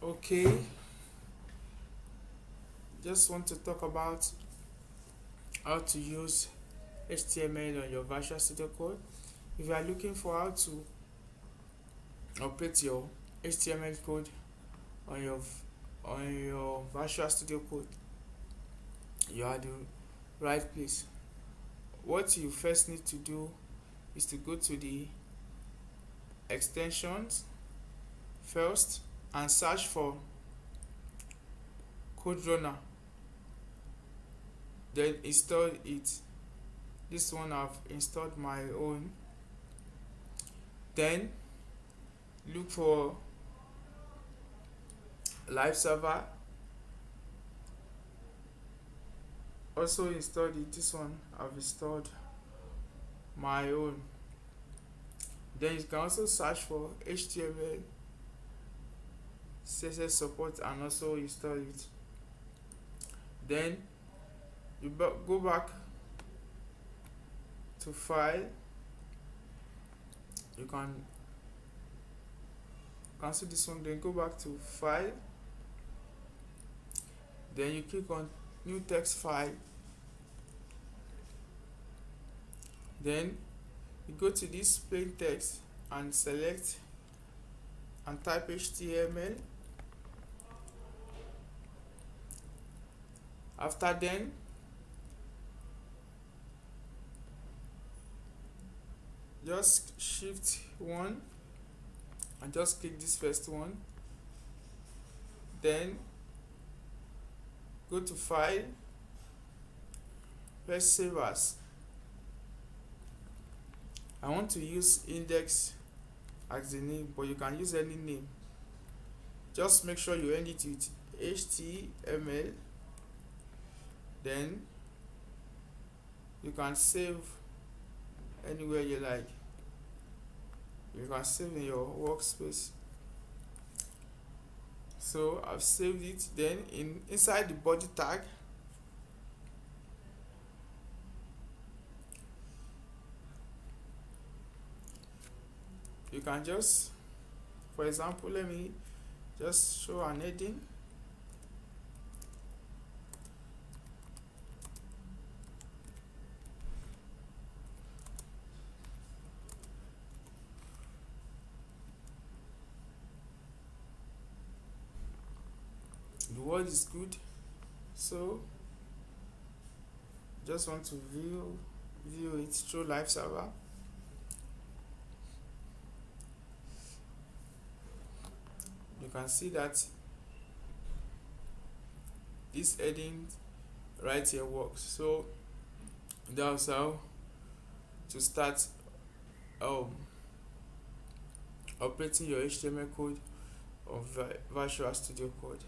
Okay, just want to talk about how to use HTML on your Visual Studio Code. If you are looking for how to update your HTML code on your Visual Studio Code, you are the right place. What you first need to do is to go to the extensions first and search for Code Runner, then install it. This one I've installed my own. Then look for Live Server, also installed it. This one I've installed my own. Then you can also search for HTML CSS support and also install it. Then you go back to file. You can cancel this one, then go back to file, then you click on new text file, then you go to this plain text and select and type HTML. After then, just shift one and just click this first one, then go to file, press save as. I want to use index as the name, but you can use any name. Just make sure you end it with HTML. Then you can save anywhere you like. You can save in your workspace. So I've saved it. Then inside the body tag, you can just, for example, let me just show an heading. The word is good, so just want to view it through Live Server. You can see that this heading right here works. So that's how to start operating your HTML code of Visual Studio Code.